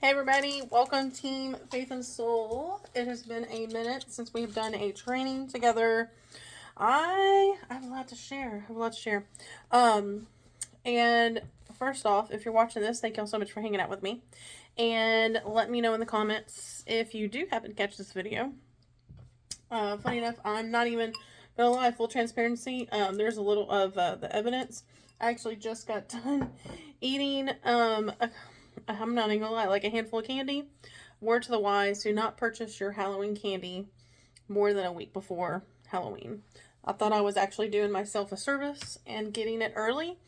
Hey everybody, welcome Team Faith and Soul. It has been a minute since we've done a training together. I have a lot to share. And first off, if you're watching this, thank y'all so much for hanging out with me. And let me know in the comments if you do happen to catch this video. Funny enough, I'm not even gonna lie, full transparency. There's a little of the evidence. I actually just got done eating I'm not even gonna lie, like a handful of candy. Word to the wise, do not purchase your Halloween candy more than a week before Halloween. I thought I was actually doing myself a service and getting it early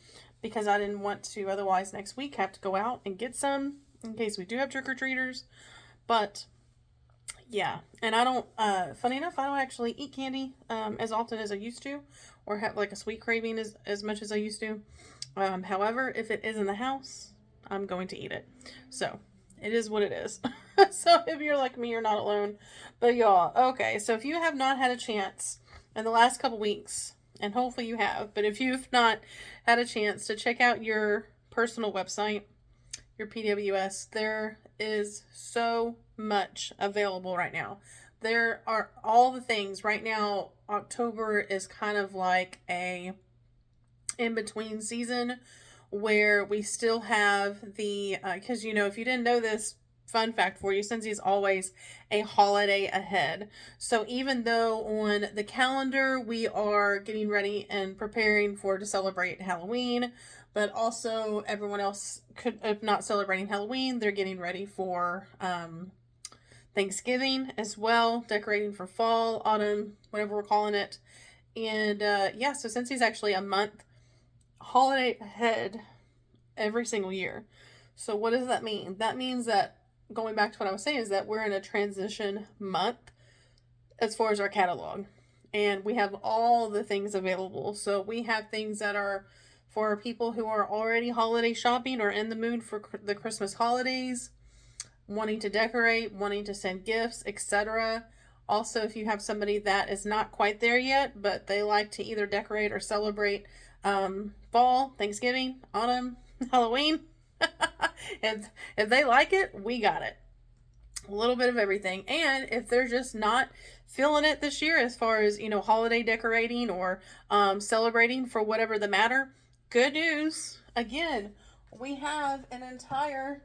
because I didn't want to otherwise next week have to go out and get some in case we do have trick-or-treaters. But yeah, and I don't, funny enough, I don't actually eat candy as often as I used to, or have like a sweet craving as much as I used to. However, if it is in the house, I'm going to eat it. So, it is what it is. So, if you're like me, you're not alone. But y'all, okay, so if you have not had a chance in the last couple weeks, and hopefully you have, but if you've not had a chance to check out your personal website, your PWS, there is so much available right now. There are all the things right now. October is kind of like a in-between season where we still have the, because if you didn't know this, fun fact for you, Cincy is always a holiday ahead. So even though on the calendar we are getting ready and preparing to celebrate Halloween, but also everyone else could, if not celebrating Halloween, they're getting ready for Thanksgiving as well, decorating for fall, autumn, whatever we're calling it. And yeah, so Cincy's actually a month holiday ahead every single year. So what does that mean? That means that, going back to what I was saying, is that we're in a transition month as far as our catalog. And we have all the things available. So we have things that are for people who are already holiday shopping or in the mood for the Christmas holidays, wanting to decorate, wanting to send gifts, etc. Also, if you have somebody that is not quite there yet, but they like to either decorate or celebrate fall, Thanksgiving, autumn, Halloween, if they like it, we got it. A little bit of everything. And if they're just not feeling it this year as far as, holiday decorating or celebrating for whatever the matter, good news. Again, we have an entire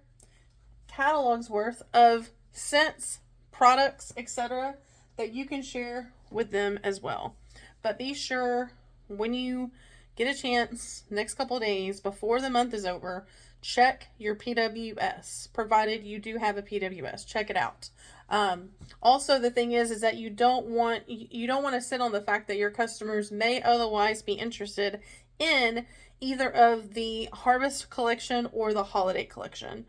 catalog's worth of scents, products, etc. that you can share with them as well. But be sure when you get a chance next couple of days before the month is over, check your PWS, provided you do have a PWS. Check it out. Also, the thing is that you don't want to sit on the fact that your customers may otherwise be interested in either of the Harvest collection or the Holiday collection.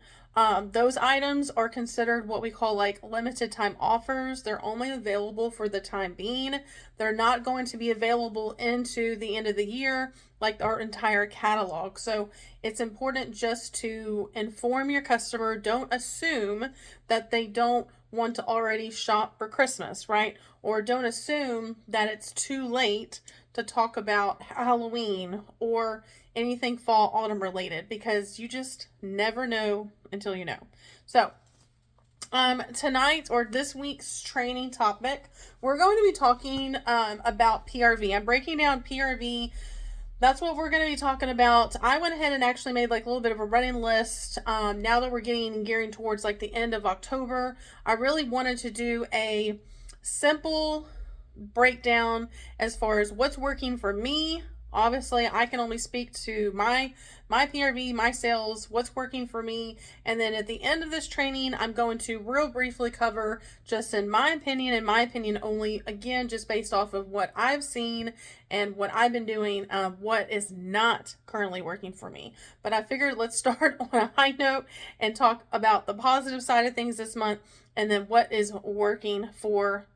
Those items are considered what we call like limited time offers. They're only available for the time being. They're not going to be available into the end of the year like our entire catalog. So it's important just to inform your customer. Don't assume that they don't want to already shop for Christmas, right? Or don't assume that it's too late to talk about Halloween or anything fall autumn related, because you just never know until you know. So tonight, or this week's training topic, we're going to be talking about PRV. I'm breaking down PRV. That's what we're going to be talking about. I went ahead and actually made like a little bit of a running list. Now that we're gearing towards like the end of October, I really wanted to do a simple breakdown as far as what's working for me. Obviously, I can only speak to my PRV, my sales, what's working for me. And then at the end of this training, I'm going to real briefly cover, just in my opinion only, again, just based off of what I've seen and what I've been doing, what is not currently working for me. But I figured let's start on a high note and talk about the positive side of things this month, and then what is working for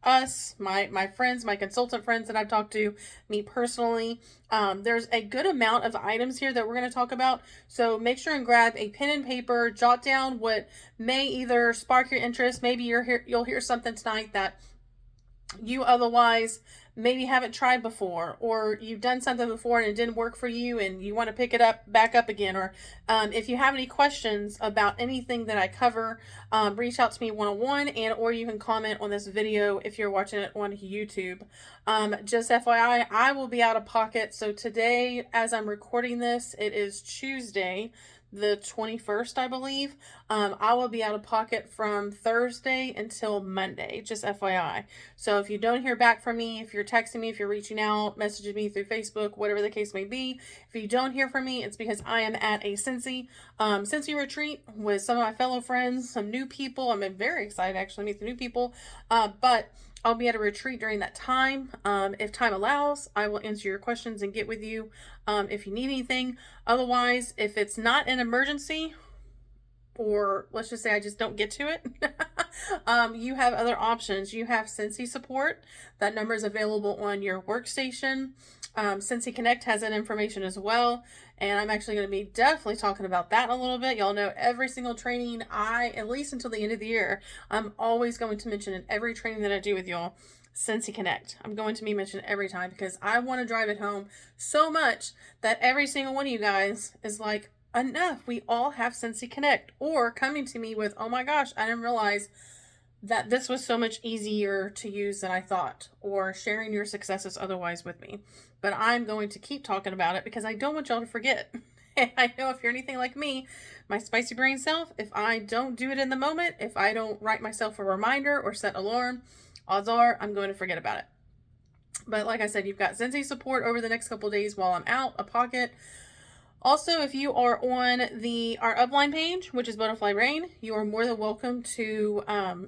us, my friends, my consultant friends that I've talked to, me personally. There's a good amount of items here that we're going to talk about. So make sure and grab a pen and paper, jot down what may either spark your interest. Maybe you'll hear something tonight that you otherwise maybe haven't tried before, or you've done something before and it didn't work for you and you want to pick it up back up again, or if you have any questions about anything that I cover, reach out to me one-on-one, and or you can comment on this video if you're watching it on YouTube. Just FYI, I will be out of pocket. So today, as I'm recording this, it is Tuesday the 21st, I believe. I will be out of pocket from Thursday until Monday, just FYI. So if you don't hear back from me, if you're texting me, if you're reaching out, messaging me through Facebook, whatever the case may be, if you don't hear from me, it's because I am at a Cincy retreat with some of my fellow friends, some new people. I'm very excited actually to meet the new people, but I'll be at a retreat during that time. If time allows, I will answer your questions and get with you if you need anything. Otherwise, if it's not an emergency, or let's just say I just don't get to it, you have other options. You have Cincy support. That number is available on your workstation. Cincy Connect has that information as well. And I'm actually going to be definitely talking about that in a little bit. Y'all know every single training at least until the end of the year, I'm always going to mention in every training that I do with y'all, Cincy Connect. I'm going to be mentioned every time because I want to drive it home so much that every single one of you guys is like, enough, we all have Cincy Connect, or coming to me with, oh my gosh, I didn't realize that this was so much easier to use than I thought, or sharing your successes otherwise with me. But I'm going to keep talking about it because I don't want y'all to forget. And I know if you're anything like me, my spicy brain self, if I don't do it in the moment, if I don't write myself a reminder or set an alarm, odds are I'm going to forget about it. But like I said, you've got Cincy support over the next couple days while I'm out of pocket. Also, if you are on our upline page, which is Butterfly Rain, you are more than welcome to,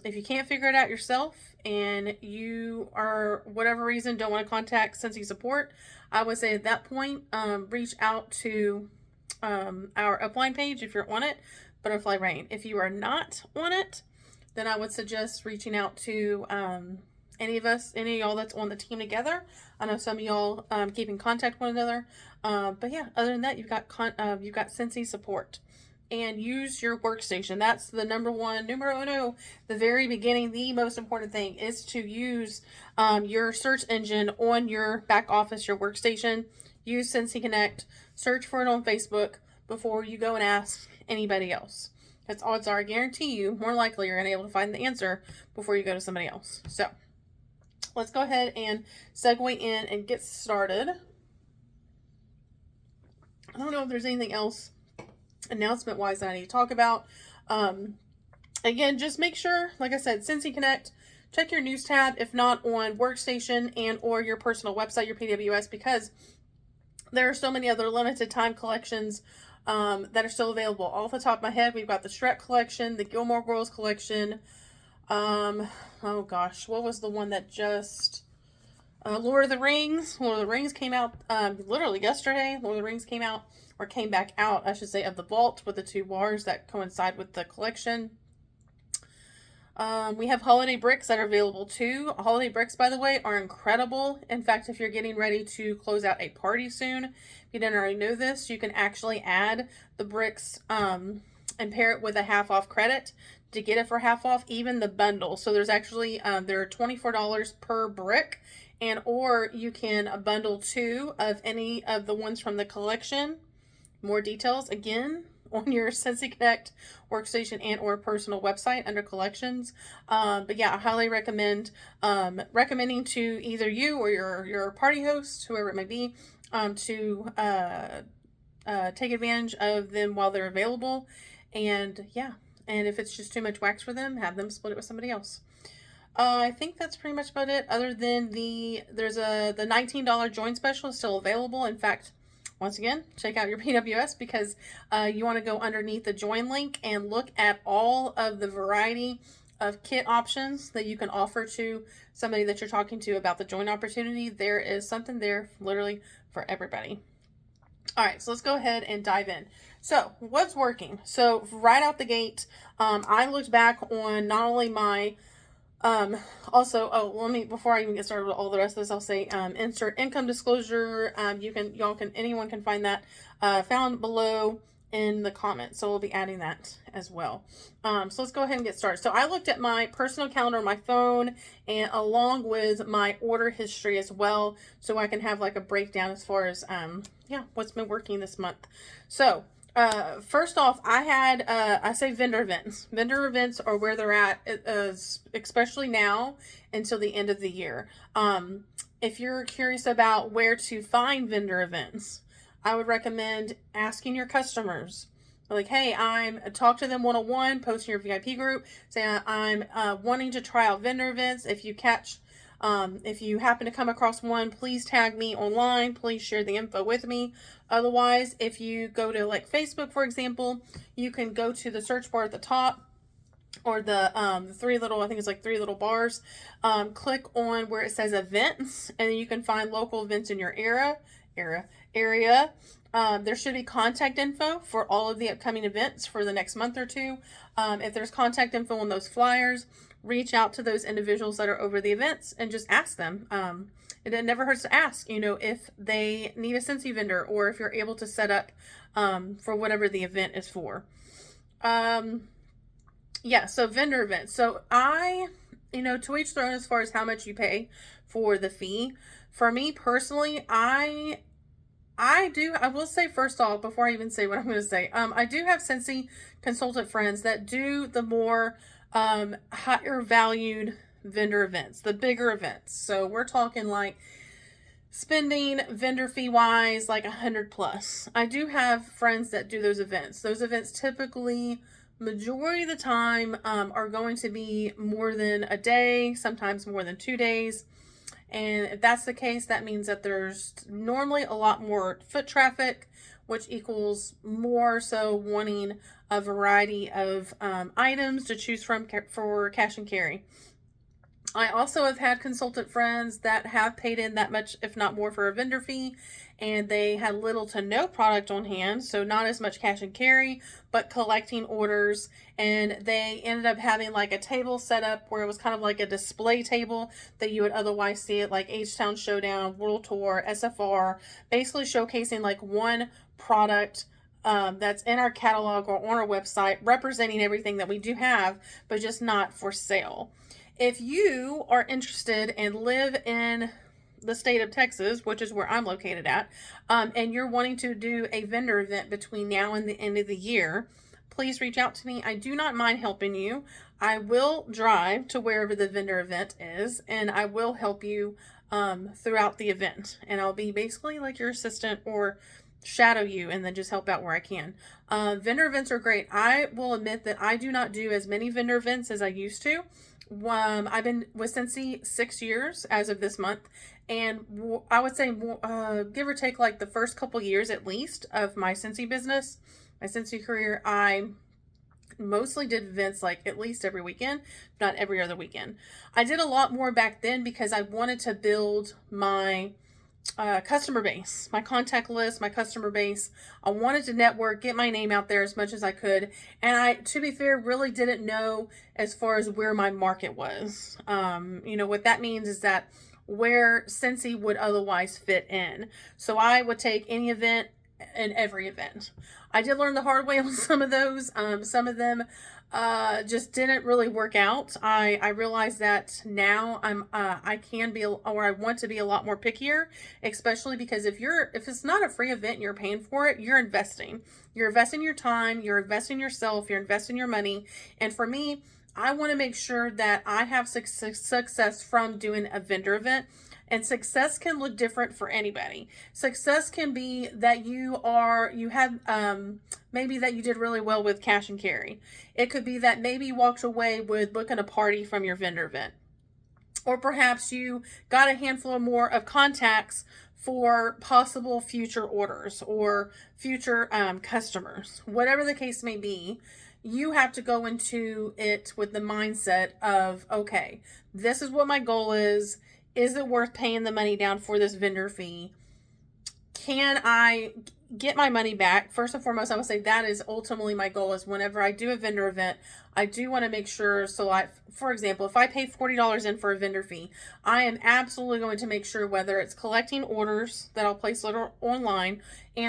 if you can't figure it out yourself and you are, whatever reason, don't want to contact Cincy support, I would say at that point, reach out to our upline page if you're on it, Butterfly Rain. If you are not on it, then I would suggest reaching out to any of y'all that's on the team together. I know some of y'all keep in contact with one another. But yeah, other than that, you've got Cincy support. And use your workstation. That's the numero uno, the very beginning, the most important thing is to use your search engine on your back office, your workstation. Use Cincy Connect. Search for it on Facebook before you go and ask anybody else. That's odds are, I guarantee you, more likely you're going to be able to find the answer before you go to somebody else. So let's go ahead and segue in and get started. I don't know if there's anything else announcement wise that I need to talk about. Again, just make sure, like I said, Cincy Connect, check your news tab, if not on workstation and or your personal website, your PWS, because there are so many other limited time collections that are still available. Off the top of my head, we've got the Shrek collection, the Gilmore Girls collection. Oh gosh, what was the one that just... Lord of the Rings. Lord of the Rings came out literally yesterday. Lord of the Rings came out, or came back out, I should say, of the vault with the 2 bars that coincide with the collection. We have holiday bricks that are available too. Holiday bricks, by the way, are incredible. In fact, if you're getting ready to close out a party soon, if you didn't already know this, you can actually add the bricks and pair it with a half off credit to get it for half off, even the bundle. So there's actually, there are $24 per brick. And or you can bundle 2 of any of the ones from the collection. More details again on your Cincy Connect workstation and or personal website under collections. But yeah, I highly recommend recommending to either you or your party host, whoever it may be, to take advantage of them while they're available. And yeah, and if it's just too much wax for them, have them split it with somebody else. I think that's pretty much about it, other than the $19 join special is still available. In fact, once again, check out your PWS because you want to go underneath the join link and look at all of the variety of kit options that you can offer to somebody that you're talking to about the join opportunity. There is something there literally for everybody. All right, so let's go ahead and dive in. So what's working? So right out the gate, I looked back on not only my before I even get started with all the rest of this, I'll say, insert income disclosure. Anyone can find that, found below in the comments. So we'll be adding that as well. So let's go ahead and get started. So I looked at my personal calendar on my phone and along with my order history as well. So I can have like a breakdown as far as, yeah, what's been working this month. So first off, I had, I say vendor events. Vendor events are where they're at, especially now until the end of the year. If you're curious about where to find vendor events, I would recommend asking your customers. Like, hey, talk to them one-on-one, post in your VIP group, say I'm wanting to try out vendor events. If you happen to come across one, please tag me online. Please share the info with me. Otherwise, if you go to like Facebook, for example, you can go to the search bar at the top, or the three little, I think it's like three little bars. Click on where it says events, and then you can find local events in your area. There should be contact info for all of the upcoming events for the next month or two. If there's contact info on those flyers, reach out to those individuals that are over the events and just ask them. It never hurts to ask, if they need a Scentsy vendor, or if you're able to set up for whatever the event is for. Yeah, so vendor events. So to each their own as far as how much you pay for the fee. For me personally, I will say first off, before I even say what I'm going to say, I do have Scentsy consultant friends that do the more higher valued vendor events, the bigger events. So we're talking like spending vendor fee wise like $100+. I do have friends that do those events. Those events typically, majority of the time, are going to be more than a day, sometimes more than 2 days. And if that's the case, that means that there's normally a lot more foot traffic, which equals more so wanting a variety of items to choose from for cash and carry. I also have had consultant friends that have paid in that much, if not more, for a vendor fee, and they had little to no product on hand, so not as much cash and carry, but collecting orders, and they ended up having like a table set up where it was kind of like a display table that you would otherwise see at like H-Town Showdown, World Tour, SFR, basically showcasing like one product that's in our catalog or on our website, representing everything that we do have, but just not for sale. If you are interested and live in the state of Texas, which is where I'm located at, and you're wanting to do a vendor event between now and the end of the year, please reach out to me. I do not mind helping you. I will drive to wherever the vendor event is, and I will help you throughout the event. And I'll be basically like your assistant or shadow you and then just help out where I can. Vendor events are great. I will admit that I do not do as many vendor events as I used to. I've been with Scentsy 6 years as of this month, and I would say give or take like the first couple years at least of my Scentsy business, my Scentsy career, I mostly did events like at least every weekend, not every other weekend. I did a lot more back then because I wanted to build my customer base, my contact list, my customer base. I wanted to network, get my name out there as much as I could. And I, to be fair, really didn't know as far as where my market was. What that means is that where Scentsy would otherwise fit in. So I would take any event and every event. I did learn the hard way on some of those. Some of them just didn't really work out. I realize that now I can be, or I want to be a lot more pickier, especially because if it's not a free event and you're paying for it, you're investing your time, you're investing yourself, you're investing your money. And for me, I want to make sure that I have success from doing a vendor event. And success can look different for anybody. Success can be that maybe that you did really well with cash and carry. It could be that maybe you walked away with booking a party from your vendor event. Or perhaps you got a handful more of contacts for possible future orders or future customers. Whatever the case may be, you have to go into it with the mindset of, okay, this is what my goal is. Is it worth paying the money down for this vendor fee? Can I get my money back? First and foremost, I would say that is ultimately my goal, is whenever I do a vendor event, I do want to make sure. So for example, if I pay $40 in for a vendor fee, I am absolutely going to make sure, whether it's collecting orders that I'll place later online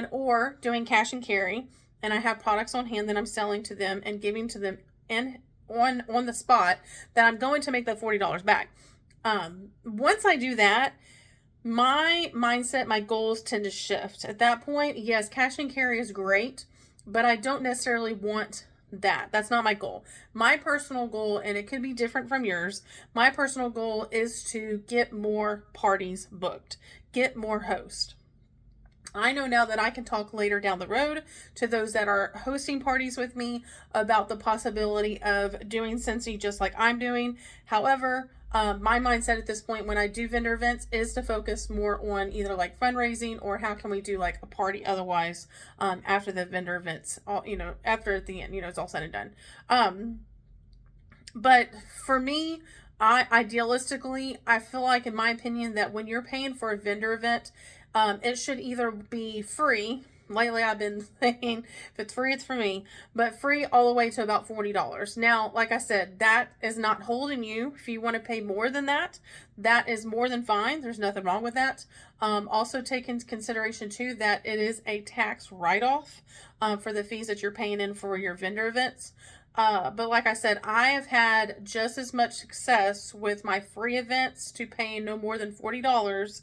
or doing cash and carry, and I have products on hand that I'm selling to them and giving to them in on the spot, that I'm going to make that $40 back. Once I do that, my mindset, my goals tend to shift. At that point, yes, cash and carry is great, but I don't necessarily want that. That's not my goal. My personal goal, and it could be different from yours, my personal goal is to get more parties booked, get more hosts. I know now that I can talk later down the road to those that are hosting parties with me about the possibility of doing Scentsy just like I'm doing. However, my mindset at this point when I do vendor events is to focus more on either like fundraising or how can we do like a party otherwise after the vendor events, all, after at the end, it's all said and done. But for me, idealistically, I feel like, in my opinion, that when you're paying for a vendor event, it should either be free. Lately, I've been saying if it's free, it's for me, but free all the way to about $40. Now, like I said, that is not holding you. If you want to pay more than that, that is more than fine. There's nothing wrong with that. Also take into consideration too that it is a tax write-off for the fees that you're paying in for your vendor events. But like I said, I have had just as much success with my free events to paying no more than $40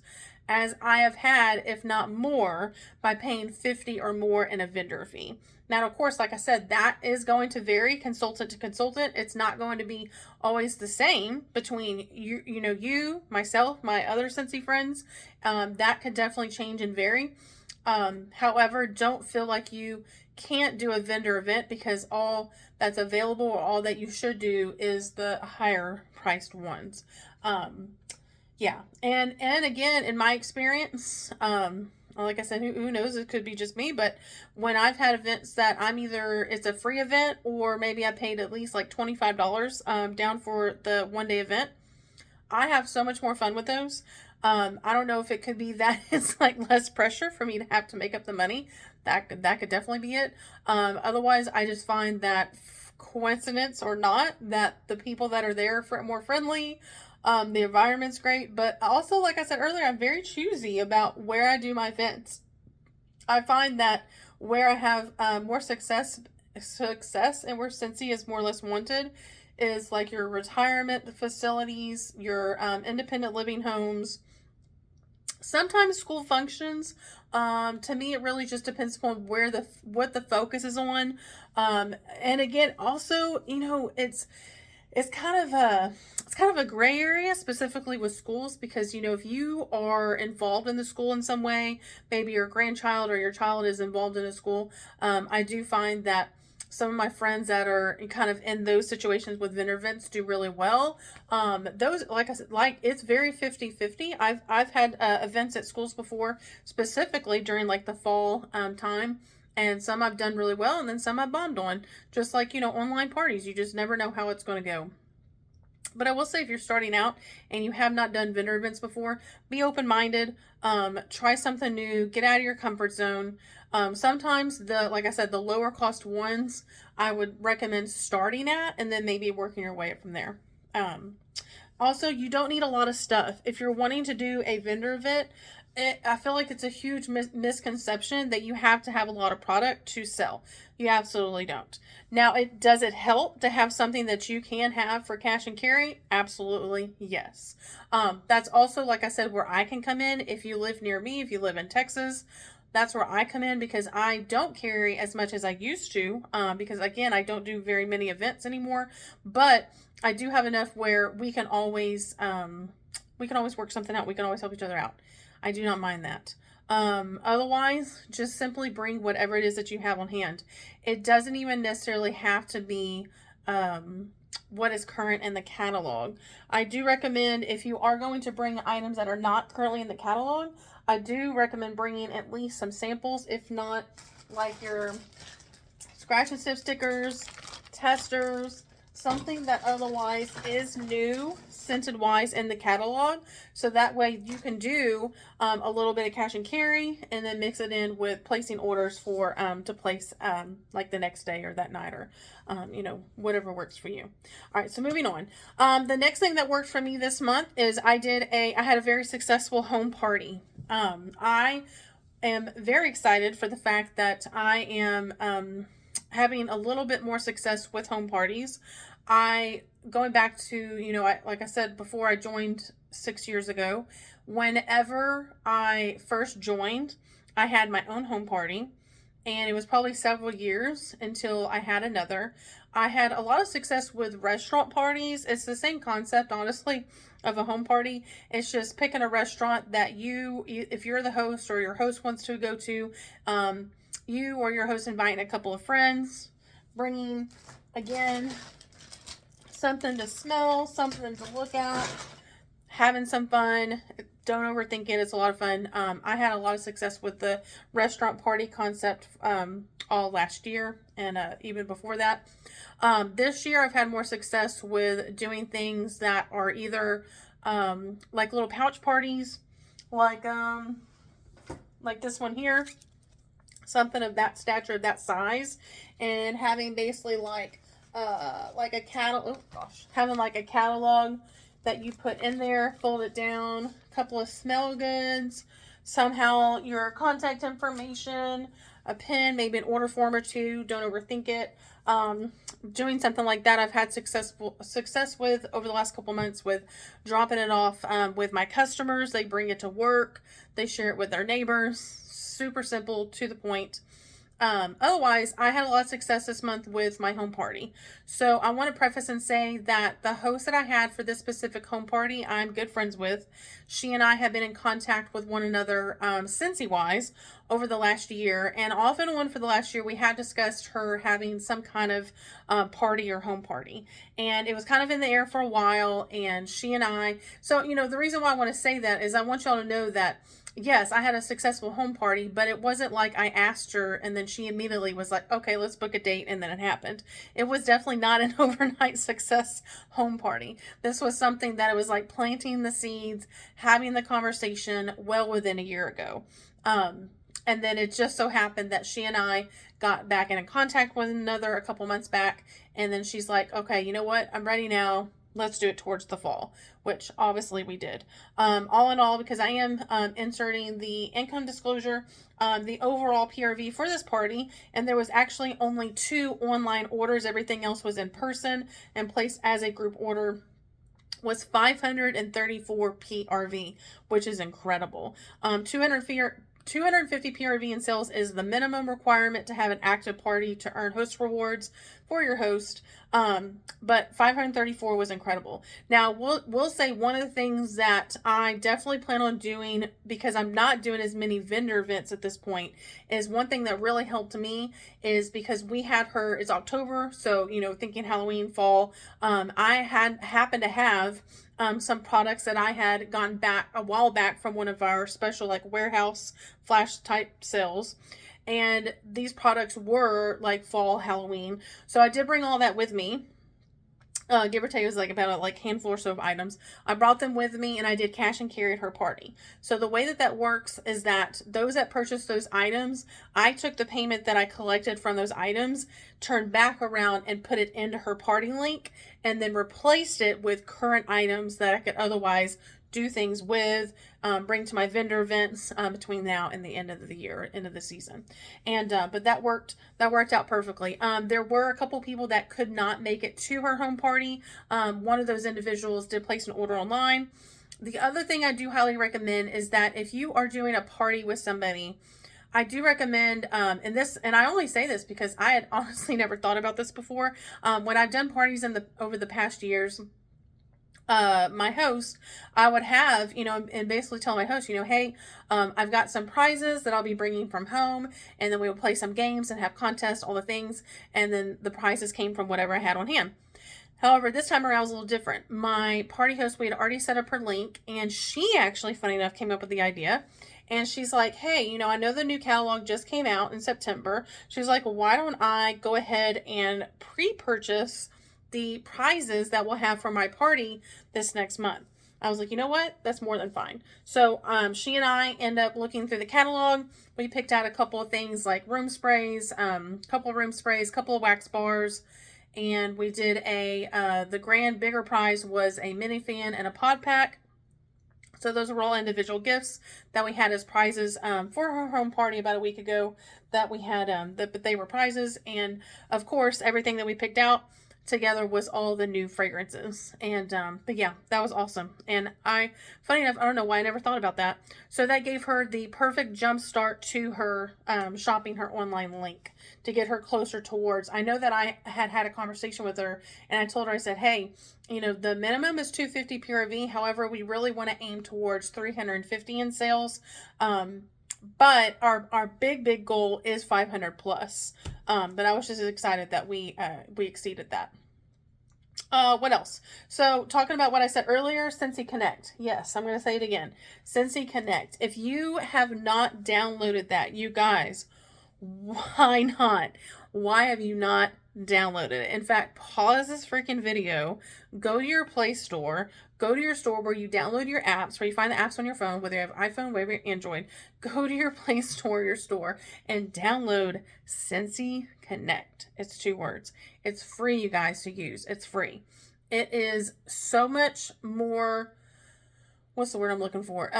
as I have had, if not more, by paying $50 or more in a vendor fee. Now, of course, like I said, that is going to vary consultant to consultant. It's not going to be always the same between you, myself, my other Scentsy friends. That could definitely change and vary. However, don't feel like you can't do a vendor event because all that's available or all that you should do is the higher priced ones. Yeah. And again, in my experience, like I said, who knows, it could be just me, but when I've had events that it's a free event or maybe I paid at least like $25 down for the 1-day event, I have so much more fun with those. I don't know if it could be that it's like less pressure for me to have to make up the money. That could definitely be it. Otherwise, I just find that, coincidence or not, that the people that are there are more friendly. The environment's great, but also, like I said earlier, I'm very choosy about where I do my events. I find that where I have more success and where Scentsy is more or less wanted is like your retirement facilities, your independent living homes, sometimes school functions. To me, it really just depends upon what the focus is on. And again, also, it's kind of a gray area, specifically with schools, because if you are involved in the school in some way, maybe your grandchild or your child is involved in a school, I do find that some of my friends that are kind of in those situations with vendor events do really well. Those, like I said, it's very 50-50. I've had events at schools before, specifically during like the fall time. And some I've done really well, and then some I've bombed on. Just like, online parties. You just never know how it's going to go. But I will say, if you're starting out and you have not done vendor events before, be open-minded. Try something new. Get out of your comfort zone. Sometimes, like I said, the lower cost ones, I would recommend starting at and then maybe working your way up from there. Also, you don't need a lot of stuff. If you're wanting to do a vendor event, I feel like it's a huge misconception that you have to have a lot of product to sell. You absolutely don't. Now, does it help to have something that you can have for cash and carry? Absolutely, yes. That's also, like I said, where I can come in. If you live near me, if you live in Texas, that's where I come in, because I don't carry as much as I used to, because again, I don't do very many events anymore, but I do have enough where we can always work something out. We can always help each other out. I do not mind that. Otherwise, just simply bring whatever it is that you have on hand. It doesn't even necessarily have to be what is current in the catalog. I do recommend, if you are going to bring items that are not currently in the catalog, I do recommend bringing at least some samples, if not like your scratch and sniff stickers, testers, something that otherwise is new scented wise in the catalog, so that way you can do a little bit of cash and carry and then mix it in with placing orders for to place like the next day or that night, or whatever works for you. All right, so moving on. The next thing that worked for me this month is I had a very successful home party. I am very excited for the fact that I am having a little bit more success with home parties. Going back to, like I said before, I joined 6 years ago. Whenever I first joined, I had my own home party, and it was probably several years until I had another. I had a lot of success with restaurant parties. It's the same concept, honestly, of a home party. It's just picking a restaurant that if you're the host or your host wants to go to, you or your host inviting a couple of friends, bringing, again, something to smell, something to look at, having some fun. Don't overthink it. It's a lot of fun. I had a lot of success with the restaurant party concept all last year and even before that. This year I've had more success with doing things that are either like little pouch parties, like this one here, something of that stature, of that size, and having basically like a catalog. Oh gosh, having like a catalog that you put in there, fold it down, a couple of smell goods, somehow your contact information, a pen, maybe an order form or two. Don't overthink it. Doing something like that, I've had success with over the last couple months with dropping it off with my customers. They bring it to work. They share it with their neighbors. Super simple, to the point. Otherwise, I had a lot of success this month with my home party. So I want to preface and say that the host that I had for this specific home party, I'm good friends with. She and I have been in contact with one another Cincy-wise over the last year. And off and on for the last year, we had discussed her having some kind of party or home party. And it was kind of in the air for a while. And she and I, so, the reason why I want to say that is I want y'all to know that yes, I had a successful home party, but it wasn't like I asked her and then she immediately was like, okay, let's book a date, and then it happened. It was definitely not an overnight success home party. This was something that it was like planting the seeds, having the conversation well within a year ago. And then it just so happened that she and I got back in contact with another a couple months back, and then she's like, okay, you know what? I'm ready now. Let's do it towards the fall, which obviously we did. All in all, because I am inserting the income disclosure, the overall PRV for this party, and there was actually only 2 online orders. Everything else was in person and placed as a group order, was 534 PRV, which is incredible. 250 PRV in sales is the minimum requirement to have an active party to earn host rewards for your host. But 534 was incredible. Now, we'll say one of the things that I definitely plan on doing, because I'm not doing as many vendor events at this point, is one thing that really helped me is because we had her, it's October, so, thinking Halloween, fall, I happened to have some products that I had gotten back a while back from one of our special like warehouse flash type sales. And these products were like fall Halloween. So I did bring all that with me. Give or take, it was like about a handful or so of items. I brought them with me and I did cash and carry at her party. So the way that works is that those that purchased those items, I took the payment that I collected from those items, turned back around and put it into her party link, and then replaced it with current items that I could otherwise do things with, bring to my vendor events between now and the end of the year, end of the season. And but that worked out perfectly. There were a couple people that could not make it to her home party. One of those individuals did place an order online. The other thing I do highly recommend is that if you are doing a party with somebody, I do recommend, and I only say this because I had honestly never thought about this before. When I've done parties over the past years, my host, I would have, and basically tell my host, hey, I've got some prizes that I'll be bringing from home, and then we will play some games and have contests, all the things, and then the prizes came from whatever I had on hand. However, this time around was a little different. My party host, we had already set up her link, and she actually, funny enough, came up with the idea. And she's like, hey, I know the new catalog just came out in September. She's like, why don't I go ahead and pre-purchase the prizes that we'll have for my party this next month? I was like, you know what? That's more than fine. So she and I end up looking through the catalog. We picked out a couple of things like room sprays, couple of wax bars, and we did the grand bigger prize was a mini fan and a pod pack. So those were all individual gifts that we had as prizes for her home party about a week ago that we had, but they were prizes. And of course, everything that we picked out together was all the new fragrances. And, but yeah, that was awesome. And funny enough, I don't know why I never thought about that. So that gave her the perfect jump start to her shopping her online link to get her closer towards. I know that I had a conversation with her and I told her, I said, hey, you know, the minimum is 250 PRV. However, we really want to aim towards 350 in sales. But our big goal is 500 plus. But I was just excited that we exceeded that. What else? So talking about what I said earlier, Scentsy Connect. Yes, I'm going to say it again. Scentsy Connect. If you have not downloaded that, you guys, why not? Why have you not downloaded it? In fact, pause this freaking video, go to your Play Store, go to your store where you download your apps, where you find the apps on your phone, whether you have iPhone, whether you have Android, go to your Play Store, your store, and download Scentsy Connect. It's 2 words. It's free, you guys, to use. It's free. It is so much more, what's the word I'm looking for?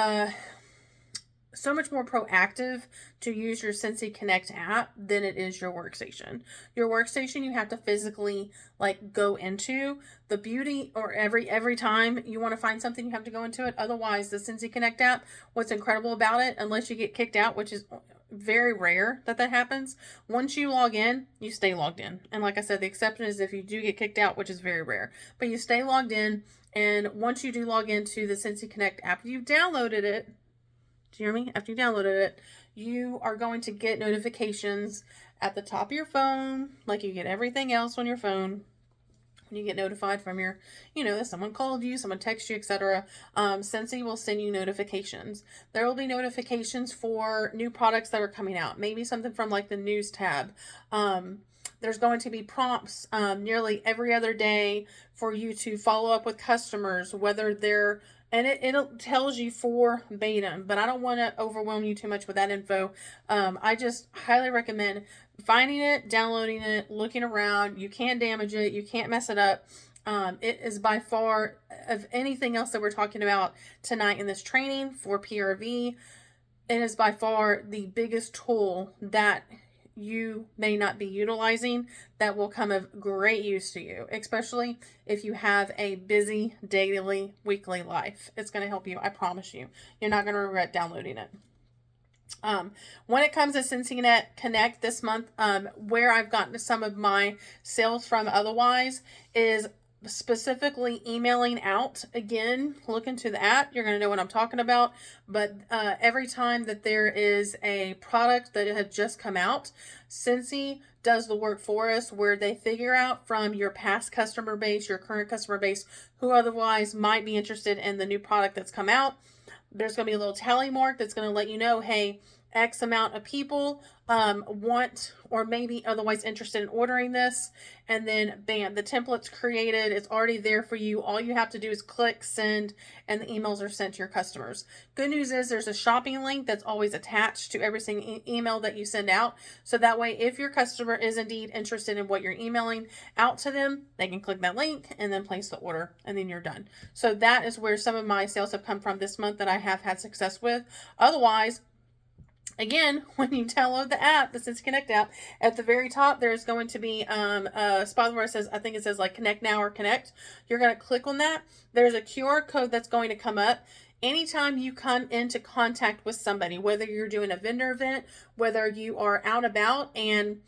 So much more proactive to use your Scentsy Connect app than it is your workstation. Your workstation you have to physically like go into. The beauty, or every time you want to find something, you have to go into it. Otherwise, the Scentsy Connect app, what's incredible about it, unless you get kicked out, which is very rare that happens, once you log in, you stay logged in. And like I said, the exception is if you do get kicked out, which is very rare. But you stay logged in, and once you do log into the Scentsy Connect app, you downloaded it. Do you hear me? After you downloaded it, you are going to get notifications at the top of your phone, like you get everything else on your phone. You get notified from your, you know, someone called you, someone texted you, etc. Scentsy will send you notifications. There will be notifications for new products that are coming out. Maybe something from like the news tab. There's going to be prompts nearly every other day for you to follow up with customers, whether they're, and it tells you for beta, but I don't want to overwhelm you too much with that info. I just highly recommend finding it, downloading it, looking around. You can't damage it. You can't mess it up. It is by far, of anything else that we're talking about tonight in this training for PRV, it is by far the biggest tool that you may not be utilizing that will come of great use to you, especially if you have a busy daily, weekly life. It's going to help you. I promise you. You're not going to regret downloading it. When it comes to Scentsy Connect this month, where I've gotten some of my sales from otherwise is specifically emailing out. Again, look into the app. You're going to know what I'm talking about. But every time that there is a product that had just come out, Scentsy does the work for us where they figure out from your past customer base, your current customer base, who otherwise might be interested in the new product that's come out. There's going to be a little tally mark that's going to let you know, hey, X amount of people want or maybe otherwise interested in ordering this. And then bam, the template's created. It's already there for you. All you have to do is click send, and the emails are sent to your customers. Good news is there's a shopping link that's always attached to every single email that you send out. So that way, if your customer is indeed interested in what you're emailing out to them, they can click that link and then place the order, and then you're done. So that is where some of my sales have come from this month that I have had success with. Otherwise, again, when you download the app, the Scentsy Connect app, at the very top, there's going to be a spot where it says, I think it says like Connect Now or Connect. You're going to click on that. There's a QR code that's going to come up. Anytime you come into contact with somebody, whether you're doing a vendor event, whether you are out about and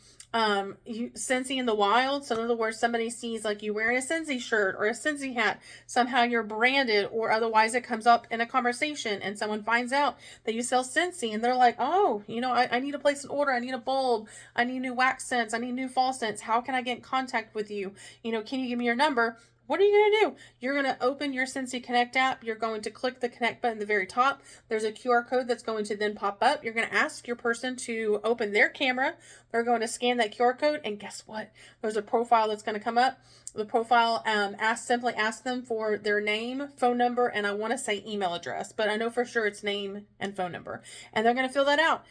you Scentsy in the wild. So in other words, somebody sees like you wearing a Scentsy shirt or a Scentsy hat, somehow you're branded, or otherwise it comes up in a conversation and someone finds out that you sell Scentsy and they're like, oh, you know, I need to place an order. I need a bulb. I need new wax scents. I need new fall scents. How can I get in contact with you? You know, can you give me your number? What are you going to do? You're going to open your Scentsy Connect app. You're going to click the connect button at the very top. There's a QR code that's going to then pop up. You're going to ask your person to open their camera. They're going to scan that QR code. And guess what? There's a profile that's going to come up. The profile simply ask them for their name, phone number, and I want to say email address. But I know for sure it's name and phone number. And they're going to fill that out.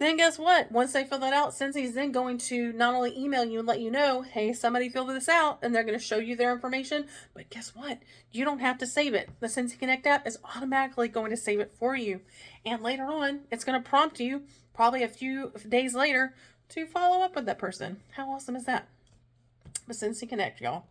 Then guess what? Once they fill that out, Sensei's then going to not only email you and let you know, hey, somebody filled this out, and they're going to show you their information. But guess what? You don't have to save it. The Sensei Connect app is automatically going to save it for you. And later on, it's going to prompt you, probably a few days later, to follow up with that person. How awesome is that? The Sensei Connect, y'all.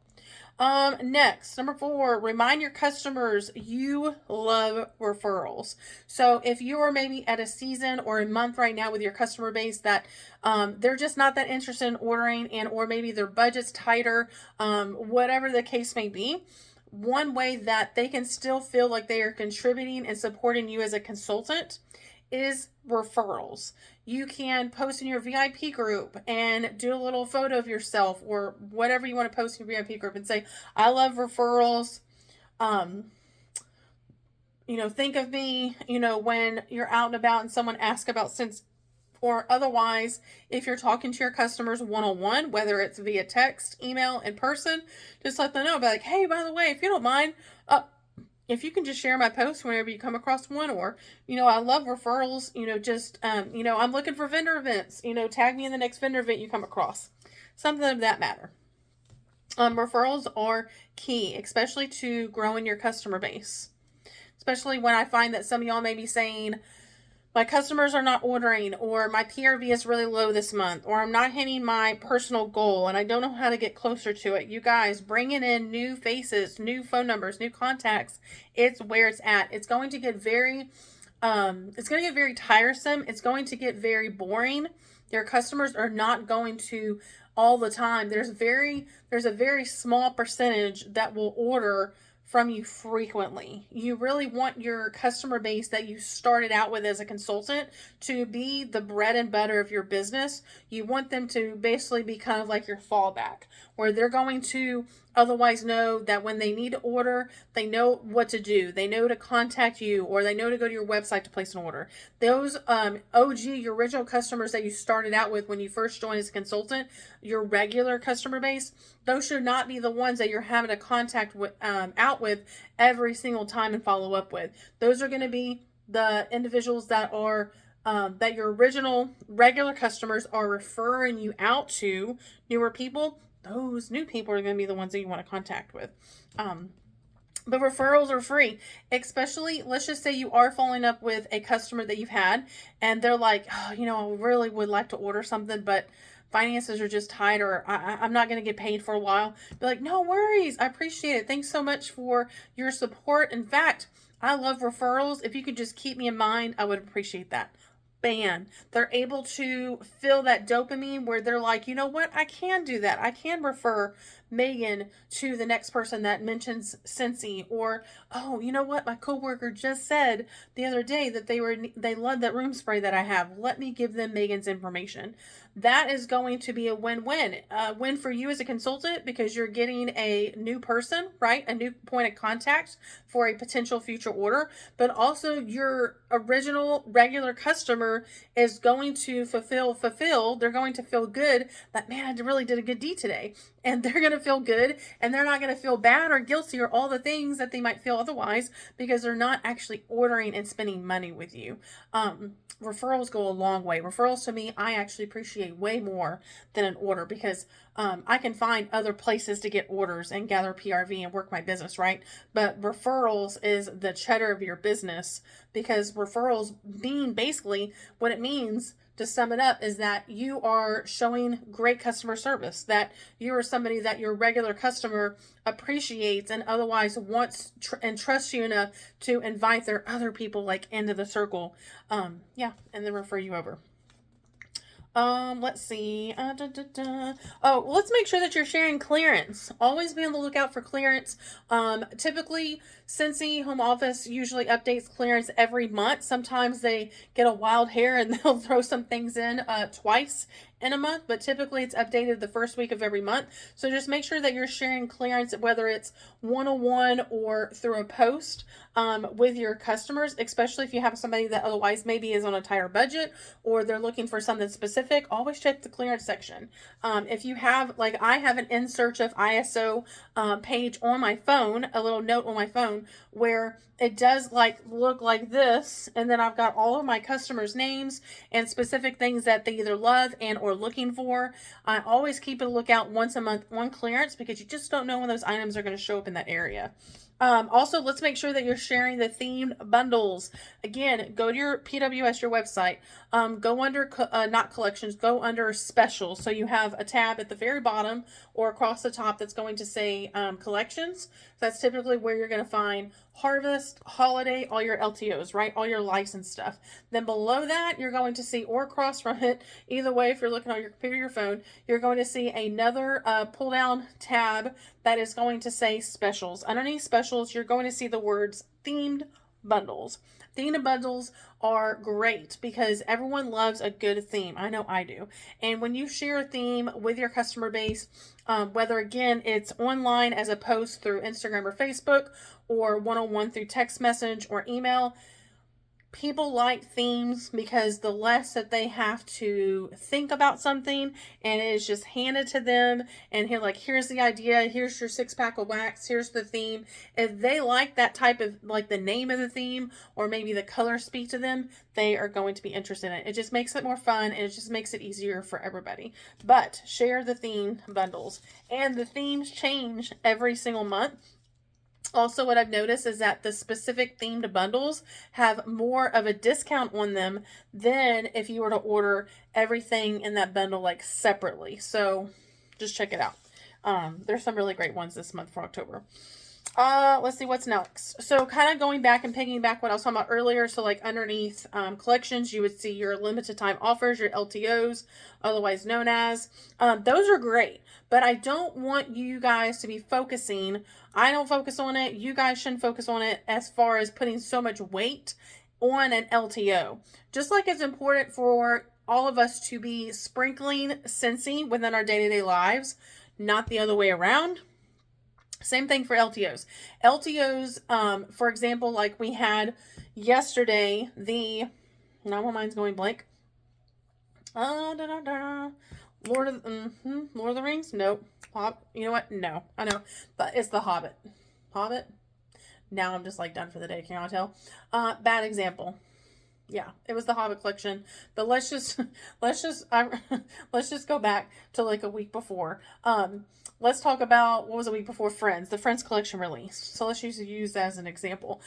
Next, number 4, remind your customers you love referrals. So if you are maybe at a season or a month right now with your customer base that they're just not that interested in ordering, and or maybe their budget's tighter, whatever the case may be, one way that they can still feel like they are contributing and supporting you as a consultant is referrals. You can post in your VIP group and do a little photo of yourself or whatever you want to post in your VIP group and say, I love referrals. Think of me, when you're out and about and someone asks about Sense, or otherwise, if you're talking to your customers one-on-one, whether it's via text, email, in person, just let them know, be like, hey, by the way, if you don't mind, if you can just share my post whenever you come across one, or, I love referrals, I'm looking for vendor events, tag me in the next vendor event you come across. Something of that matter. Referrals are key, especially to growing your customer base. Especially when I find that some of y'all may be saying, my customers are not ordering, or my PRV is really low this month, or I'm not hitting my personal goal and I don't know how to get closer to it. You guys, bringing in new faces, new phone numbers, new contacts, it's where it's at. It's going to get very tiresome. It's going to get very boring. Your customers are not going to all the time. There's a very small percentage that will order from you frequently. You really want your customer base that you started out with as a consultant to be the bread and butter of your business. You want them to basically be kind of like your fallback, where they're going to otherwise know that when they need to order, they know what to do. They know to contact you, or they know to go to your website to place an order. Those OG, your original customers that you started out with when you first joined as a consultant, your regular customer base, those should not be the ones that you're having to contact with, out with every single time and follow up with. Those are going to be the individuals that are that your original regular customers are referring you out to. Newer people, those new people are going to be the ones that you want to contact with. But referrals are free, especially, let's just say you are following up with a customer that you've had and they're like, oh, I really would like to order something, but finances are just tight, or I'm not going to get paid for a while. Be like, no worries. I appreciate it. Thanks so much for your support. In fact, I love referrals. If you could just keep me in mind, I would appreciate that. Bam. They're able to feel that dopamine where they're like, you know what? I can do that. I can refer Megan to the next person that mentions Scentsy, or, oh, you know what? My coworker just said the other day that they love that room spray that I have. Let me give them Megan's information. That is going to be a win-win. Win for you as a consultant, because you're getting a new person, right? A new point of contact for a potential future order, but also your original regular customer is going to fulfill. They're going to feel good that, man, I really did a good deed today. And they're going to feel good, and they're not going to feel bad or guilty or all the things that they might feel otherwise, because they're not actually ordering and spending money with you. Referrals go a long way. Referrals, to me, I actually appreciate way more than an order, because I can find other places to get orders and gather PRV and work my business, right? But referrals is the cheddar of your business, because referrals mean, basically what it means, to sum it up, is that you are showing great customer service, that you are somebody that your regular customer appreciates and otherwise wants and trusts you enough to invite their other people into the circle. And then refer you over. Let's see. Oh, let's make sure that you're sharing clearance. Always be on the lookout for clearance. Typically, Scentsy Home Office usually updates clearance every month. Sometimes they get a wild hair and they'll throw some things in twice in a month, but typically it's updated the first week of every month. So just make sure that you're sharing clearance, whether it's one-on-one or through a post, with your customers, especially if you have somebody that otherwise maybe is on a tighter budget or they're looking for something specific. Always check the clearance section. If you have, like I have an In Search of ISO page on my phone, a little note on my phone where it does like look like this, and then I've got all of my customers' names and specific things that they either love and or looking for. I always keep a lookout once a month on clearance because you just don't know when those items are going to show up in that area. Also, let's make sure that you're sharing the themed bundles. Again, go to your PWS, your website. Go under, not collections, go under specials. So you have a tab at the very bottom or across the top that's going to say collections. That's typically where you're going to find harvest, holiday, all your LTOs, right? All your licensed stuff. Then below that, you're going to see, or across from it, either way, if you're looking on your computer or your phone, you're going to see another pull down tab that is going to say specials. Underneath specials, you're going to see the words themed bundles. Themed bundles are great because everyone loves a good theme. I know I do. And when you share a theme with your customer base, whether again it's online as a post through Instagram or Facebook, or one-on-one through text message or email, people like themes because the less that they have to think about something and it is just handed to them and here's the idea, here's your 6-pack of wax, here's the theme. If they like that type of, like the name of the theme or maybe the colors speak to them, they are going to be interested in it. It just makes it more fun and it just makes it easier for everybody. But share the theme bundles, and the themes change every single month. Also, what I've noticed is that the specific themed bundles have more of a discount on them than if you were to order everything in that bundle like separately. So just check it out. There's some really great ones this month for October. Let's see what's next. So kind of going back and picking back what I was talking about earlier. So like underneath collections, you would see your limited time offers, your LTOs, otherwise known as. Those are great, but I don't want you guys to be focusing. I don't focus on it. You guys shouldn't focus on it as far as putting so much weight on an LTO. Just like it's important for all of us to be sprinkling Scentsy within our day-to-day lives, not the other way around. Same thing for LTOs. LTOs, for example, like we had yesterday, now my mind's going blank. Lord of the Rings? Nope. You know what? No. I know. But it's The Hobbit. Hobbit? Now I'm just like done for the day. Can you tell? Bad example. Yeah, it was the Hobbit collection, but let's just go back to like a week before. Let's talk about what was a week before Friends, the Friends collection release. So let's use that as an example.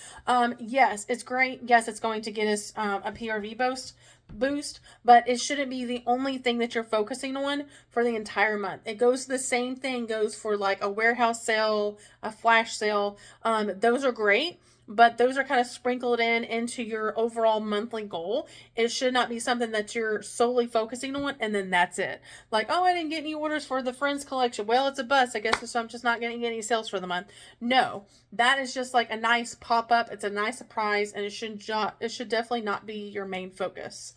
Yes, it's great. Yes, it's going to get us a PRV boost, but it shouldn't be the only thing that you're focusing on for the entire month. It goes, the same thing goes for like a warehouse sale, a flash sale. Those are great, but those are kind of sprinkled into your overall monthly goal. It should not be something that you're solely focusing on and then that's it. Like, oh, I didn't get any orders for the Friends collection. Well, it's a bust, I guess, so I'm just not going to get any sales for the month. No, that is just like a nice pop-up. It's a nice surprise, and it should definitely not be your main focus.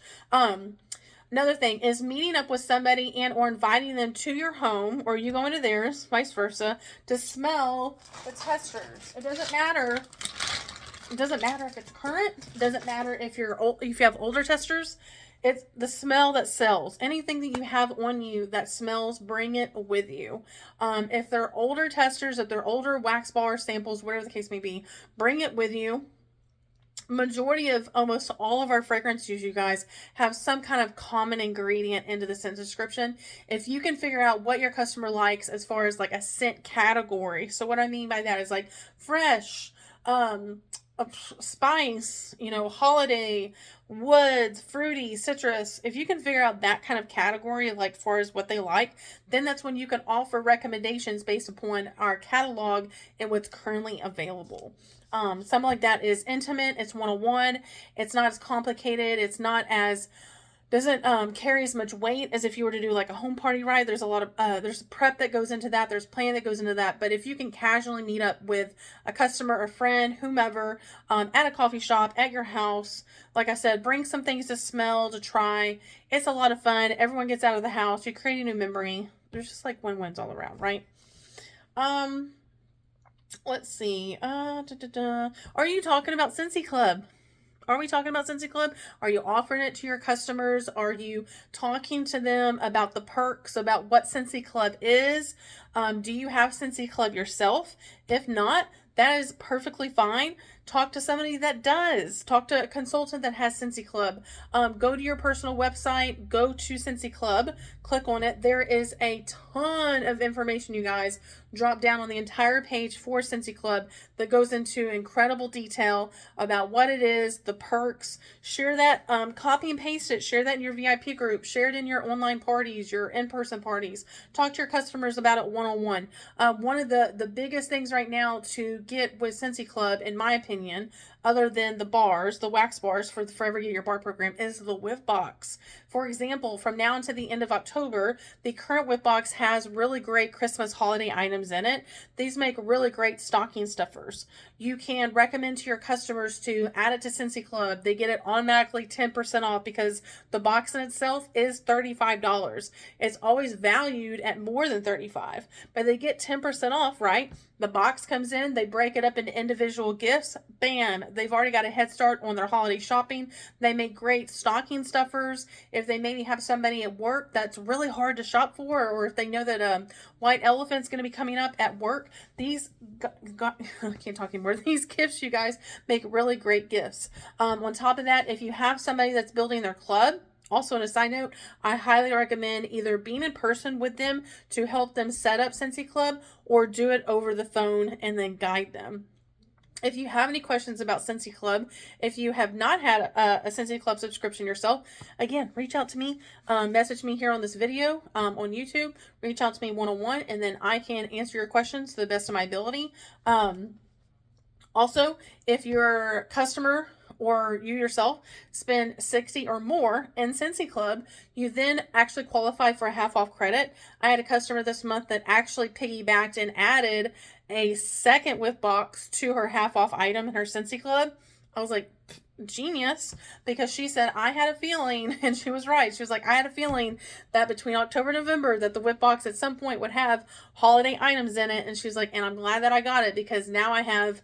Another thing is meeting up with somebody and or inviting them to your home or you going to theirs, vice versa, to smell the testers. It doesn't matter. It doesn't matter if it's current. It doesn't matter if you're old, if you have older testers. It's the smell that sells. Anything that you have on you that smells, bring it with you. If they're older testers, if they're older wax bar samples, whatever the case may be, bring it with you. Majority of almost all of our fragrances, you guys, have some kind of common ingredient into the scent description. If you can figure out what your customer likes as far as like a scent category. So what I mean by that is like fresh, spice, holiday, woods, fruity, citrus. If you can figure out that kind of category, like far as what they like, then that's when you can offer recommendations based upon our catalog and what's currently available. Something like that is intimate. It's one-on-one. It's not as complicated. It's not as doesn't carry as much weight as if you were to do like a home party ride. There's a lot of there's prep that goes into that, there's planning that goes into that. But if you can casually meet up with a customer or friend, whomever, at a coffee shop, at your house, like I said, bring some things to smell, to try. It's a lot of fun. Everyone gets out of the house, you create a new memory. There's just like win-wins all around, right? Let's see. Are you talking about Scentsy Club? Are we talking about Scentsy Club? Are you offering it to your customers? Are you talking to them about the perks, about what Scentsy Club is? Do you have Scentsy Club yourself? If not, that is perfectly fine. Talk to somebody that does. Talk to a consultant that has Scentsy Club. Go to your personal website, go to Scentsy Club, click on it. There is a ton of information, you guys, drop down on the entire page for Scentsy Club that goes into incredible detail about what it is, the perks. Share that, copy and paste it. Share that in your VIP group. Share it in your online parties, your in-person parties. Talk to your customers about it one-on-one. One of the biggest things right now to get with Scentsy Club, in my opinion, other than the bars, the wax bars for the Forever Get Your Bar program, is the whiff box. For example, from now until the end of October, the current whiff box has really great Christmas holiday items in it. These make really great stocking stuffers. You can recommend to your customers to add it to Scentsy Club. They get it automatically 10% off because the box in itself is $35. It's always valued at more than $35, but they get 10% off, right? The box comes in, they break it up into individual gifts. Bam! They've already got a head start on their holiday shopping. They make great stocking stuffers. If they maybe have somebody at work that's really hard to shop for, or if they know that white elephant's going to be coming up at work, these I can't talk anymore. These gifts, you guys, make really great gifts. On top of that, if you have somebody that's building their club, also, on a side note, I highly recommend either being in person with them to help them set up Scentsy Club, or do it over the phone and then guide them. If you have any questions about Scentsy Club, if you have not had a Scentsy Club subscription yourself, again, reach out to me, message me here on this video, on YouTube, reach out to me one-on-one, and then I can answer your questions to the best of my ability. Also, if you're a customer or you yourself spend $60 or more in Scentsy Club, you then actually qualify for a half off credit. I had a customer this month that actually piggybacked and added a second whiff box to her half off item in her Scentsy Club. I was like, genius, because she said, I had a feeling, and she was right. She was like, I had a feeling that between October and November that the whip box at some point would have holiday items in it. And she's like, and I'm glad that I got it, because now I have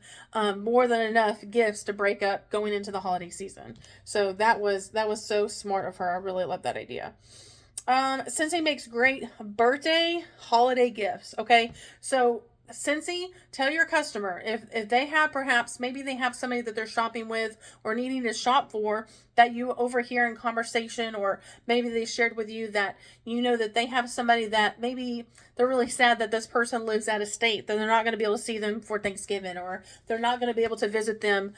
more than enough gifts to break up going into the holiday season. So that was so smart of her. I really love that idea. Scentsy makes great birthday holiday gifts. Okay, so Scentsy, tell your customer if they have, perhaps maybe they have somebody that they're shopping with or needing to shop for, that you overhear in conversation, or maybe they shared with you that you know that they have somebody that maybe they're really sad that this person lives out of state, that they're not going to be able to see them for Thanksgiving, or they're not going to be able to visit them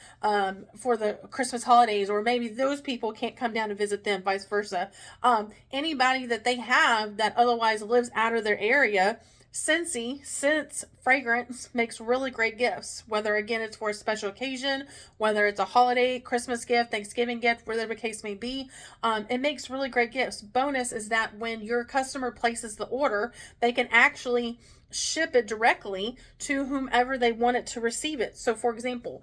for the Christmas holidays, or maybe those people can't come down to visit them, vice versa. Anybody that they have that otherwise lives out of their area, Scentsy, Scents Fragrance makes really great gifts, whether again it's for a special occasion, whether it's a holiday, Christmas gift, Thanksgiving gift, whatever the case may be. It makes really great gifts. Bonus is that when your customer places the order, they can actually ship it directly to whomever they want it to receive it. So for example,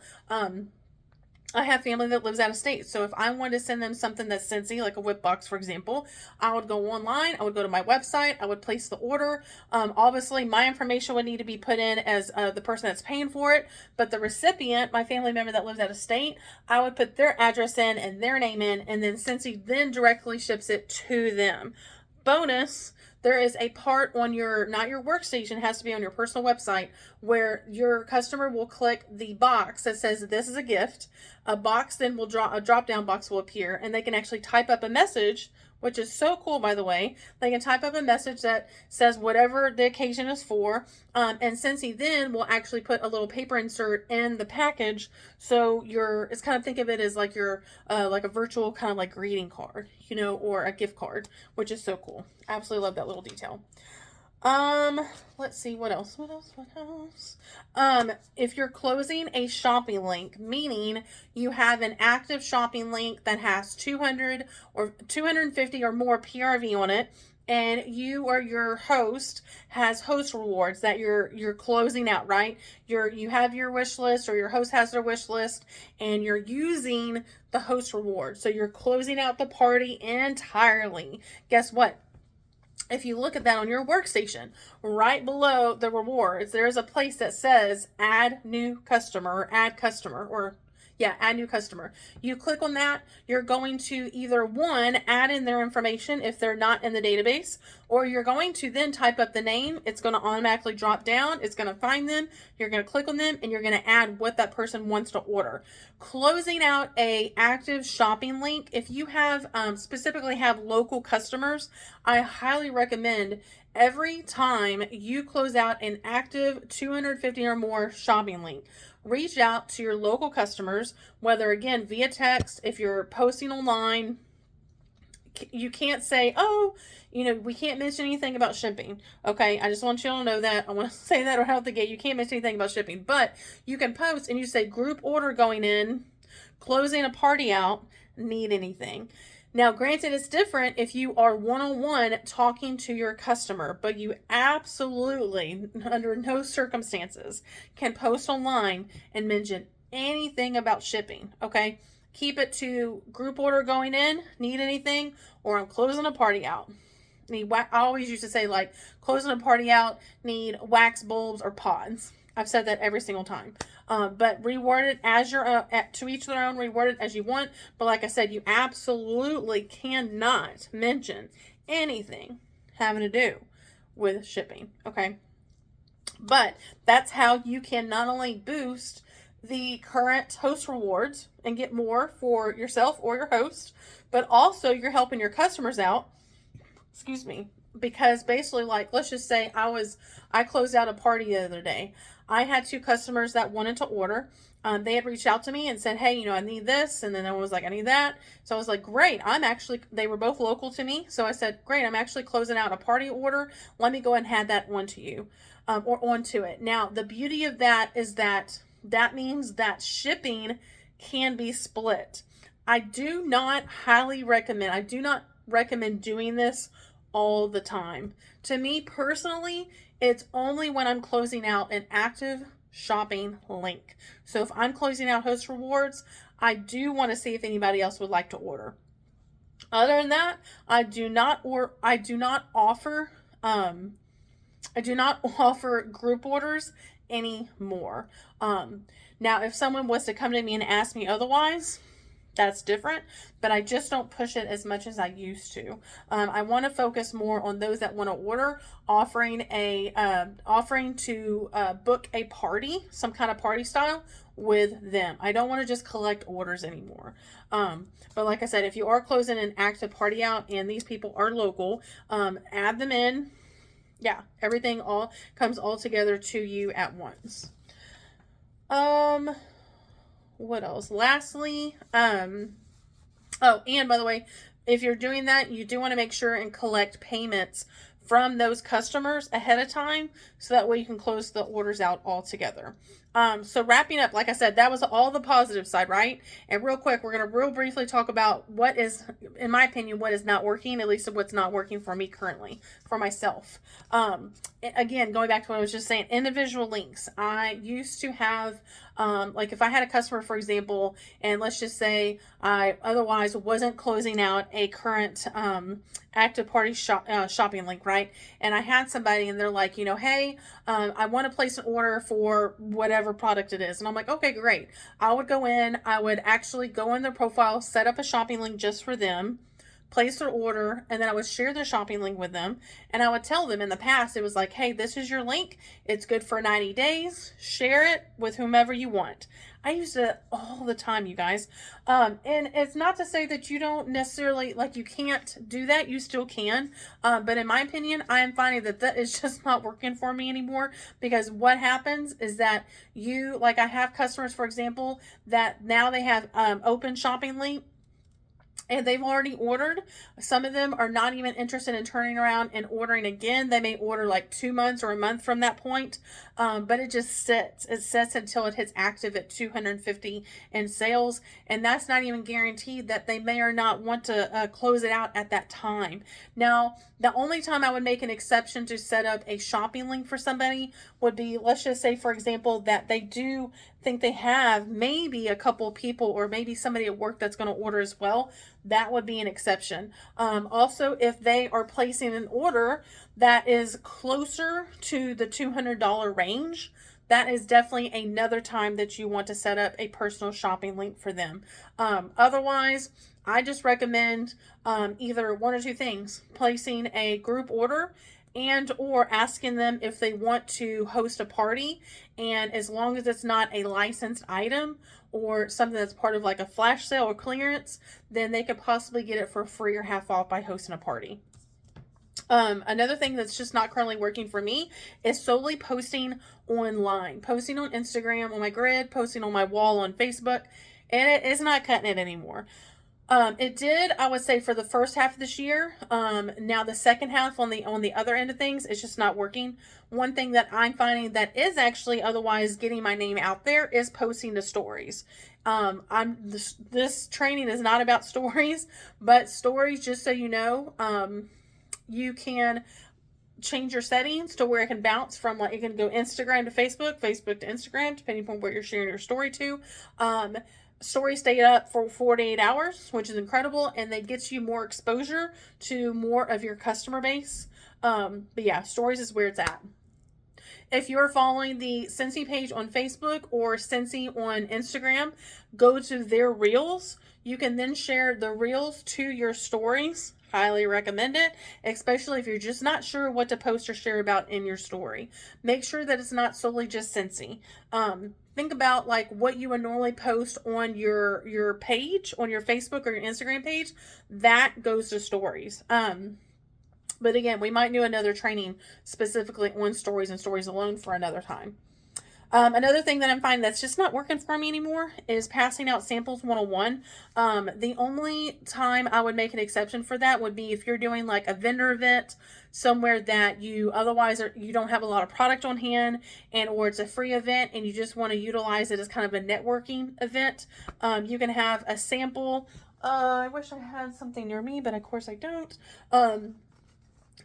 I have family that lives out of state. So if I wanted to send them something that's Scentsy, like a whip box, for example, I would go online, I would go to my website, I would place the order. Obviously, my information would need to be put in as the person that's paying for it. But the recipient, my family member that lives out of state, I would put their address in and their name in, and then Scentsy then directly ships it to them. Bonus, there is a part on your, not your workstation, it has to be on your personal website, where your customer will click the box that says this is a gift. A box then will a drop down box will appear, and they can actually type up a message, which is so cool, by the way. They can type up a message that says whatever the occasion is for, and Scentsy then will actually put a little paper insert in the package. So it's kind of, think of it as like your like a virtual kind of like greeting card, or a gift card, which is so cool. Absolutely love that little detail. Let's see, what else? If you're closing a shopping link, meaning you have an active shopping link that has 200 or 250 or more PRV on it, and you or your host has host rewards that you're closing out, right? You have your wish list, or your host has their wish list, and you're using the host reward. So you're closing out the party entirely. Guess what? If you look at that on your workstation, right below the rewards, there's a place that says add new customer, or add customer, or yeah, add new customer. You click on that, you're going to either one, add in their information if they're not in the database, or you're going to then type up the name. It's going to automatically drop down. It's going to find them. You're going to click on them, and you're going to add what that person wants to order. Closing out a active shopping link, if you have specifically have local customers, I highly recommend every time you close out an active 250 or more shopping link, reach out to your local customers, whether again via text, if you're posting online. You can't say, oh, we can't mention anything about shipping. Okay, I just want you all to know that. I want to say that right out the gate. You can't mention anything about shipping, but you can post and you say group order going in, closing a party out, need anything. Now, granted, it's different if you are one-on-one talking to your customer, but you absolutely, under no circumstances, can post online and mention anything about shipping, okay? Keep it to group order going in, need anything, or I'm closing a party out. I always used to say, like, closing a party out, need wax bulbs or pods. I've said that every single time. But reword it as your to each their own. Reword it as you want. But like I said, you absolutely cannot mention anything having to do with shipping. Okay. But that's how you can not only boost the current host rewards and get more for yourself or your host, but also you're helping your customers out. Excuse me. Because basically, like, let's just say I closed out a party the other day. I had 2 customers that wanted to order. They had reached out to me and said, hey, I need this. And then I was like, I need that. So I was like, great. They were both local to me. So I said, great, I'm actually closing out a party order. Let me go ahead and add that onto you, or onto it. Now, the beauty of that is that means that shipping can be split. I do not recommend doing this all the time. To me personally, it's only when I'm closing out an active shopping link. So if I'm closing out host rewards, I do want to see if anybody else would like to order. Other than that, I do not offer group orders anymore. Now if someone was to come to me and ask me otherwise, that's different, but I just don't push it as much as I used to. I want to focus more on those that want to order, offering to book a party, some kind of party style with them. I don't want to just collect orders anymore. But like I said, if you are closing an active party out and these people are local, add them in. Yeah, everything all comes all together to you at once. What else? Lastly, oh, and by the way, if you're doing that, you do want to make sure and collect payments from those customers ahead of time, so that way you can close the orders out all together. So wrapping up, like I said, that was all the positive side, right? And real quick, we're going to real briefly talk about what is, in my opinion, what is not working, at least what's not working for me currently, for myself. Again, going back to what I was just saying, individual links. I used to have, like if I had a customer, for example, and let's just say I otherwise wasn't closing out a current active party shopping link, right? And I had somebody and they're like, hey, I want to place an order for whatever product it is. And I'm like, okay, great. I would go in, I would actually go in their profile, set up a shopping link just for them, place their order, and then I would share their shopping link with them. And I would tell them, in the past, it was like, hey, this is your link. It's good for 90 days. Share it with whomever you want. I used it all the time, you guys. And it's not to say that you don't necessarily, like, you can't do that. You still can. But in my opinion, I am finding that is just not working for me anymore, because what happens is that I have customers, for example, that now they have open shopping link. and they've already ordered. Some of them are not even interested in turning around and ordering again. They may order like 2 months or a month from that point, but it just sits. It sits until it hits active at 250 in sales, and that's not even guaranteed that they may or not want to close it out at that time. Now, the only time I would make an exception to set up a shopping link for somebody would be, let's just say, for example, that they do think they have maybe a couple people or maybe somebody at work that's going to order as well. That would be an exception. Also, if they are placing an order that is closer to the $200 range, that is definitely another time that you want to set up a personal shopping link for them. Otherwise, I just recommend either one or two things: placing a group order and or asking them if they want to host a party, and as long as it's not a licensed item or something that's part of like a flash sale or clearance, then they could possibly get it for free or half off by hosting a party. Another thing that's just not currently working for me is solely posting online, posting on Instagram, on my grid, posting on my wall on Facebook, and it is not cutting it anymore. It did, I would say, for the first half of this year. Now the second half on the other end of things, it's just not working. One thing that I'm finding that is actually otherwise getting my name out there is posting to stories. This training is not about stories, but stories, just so you know, you can change your settings to where it can bounce from, like, it can go Instagram to Facebook, Facebook to Instagram, depending upon where you're sharing your story to. Stories stay up for 48 hours, which is incredible, and they get you more exposure to more of your customer base. But yeah, stories is where it's at. If you're following the Scentsy page on Facebook or Scentsy on Instagram, go to their reels. You can then share the reels to your stories. Highly recommend it, especially if you're just not sure what to post or share about in your story. Make sure that it's not solely just Scentsy. Think about like what you would normally post on your page, on your Facebook or your Instagram page. That goes to stories. But again, we might do another training specifically on stories and stories alone for another time. Another thing that I'm finding that's just not working for me anymore is passing out samples 101. The only time I would make an exception for that would be if you're doing like a vendor event somewhere that you otherwise you don't have a lot of product on hand, and or it's a free event and you just want to utilize it as kind of a networking event. You can have a sample. I wish I had something near me, but of course I don't.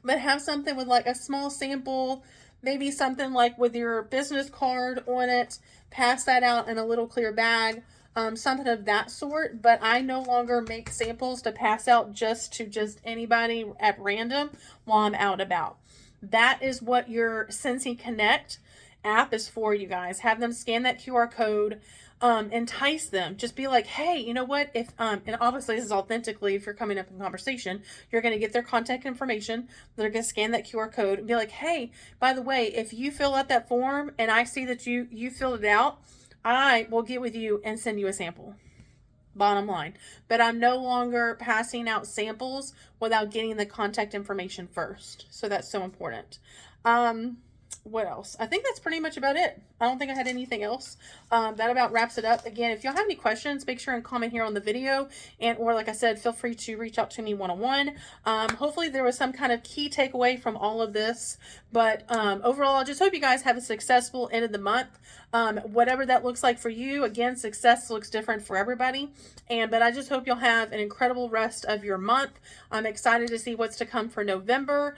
But have something with like a small sample, maybe something like with your business card on it, pass that out in a little clear bag, something of that sort. But I no longer make samples to pass out to just anybody at random while I'm out and about. That is what your Scentsy Connect app is for, you guys. Have them scan that QR code. Entice them. Just be like, hey, you know what? If and obviously this is authentically, if you're coming up in conversation, you're going to get their contact information. They're going to scan that QR code and be like, hey, by the way, if you fill out that form and I see that you filled it out, I will get with you and send you a sample. Bottom line. But I'm no longer passing out samples without getting the contact information first. So that's so important. What else? I think that's pretty much about it. I don't think I had anything else. That about wraps it up. Again, if y'all have any questions, make sure and comment here on the video, and or like I said, feel free to reach out to me one-on-one. Hopefully there was some kind of key takeaway from all of this, but overall, I just hope you guys have a successful end of the month. Whatever that looks like for you. Again, success looks different for everybody, but I just hope you'll have an incredible rest of your month. I'm excited to see what's to come for November.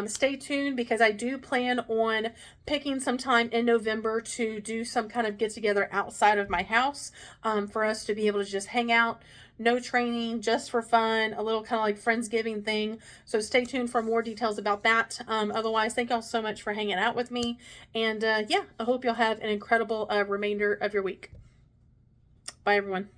Stay tuned, because I do plan on picking some time in November to do some kind of get together outside of my house, for us to be able to just hang out. No training, just for fun, a little kind of like Friendsgiving thing. So stay tuned for more details about that. Otherwise, thank y'all so much for hanging out with me. And yeah, I hope y'all have an incredible remainder of your week. Bye, everyone.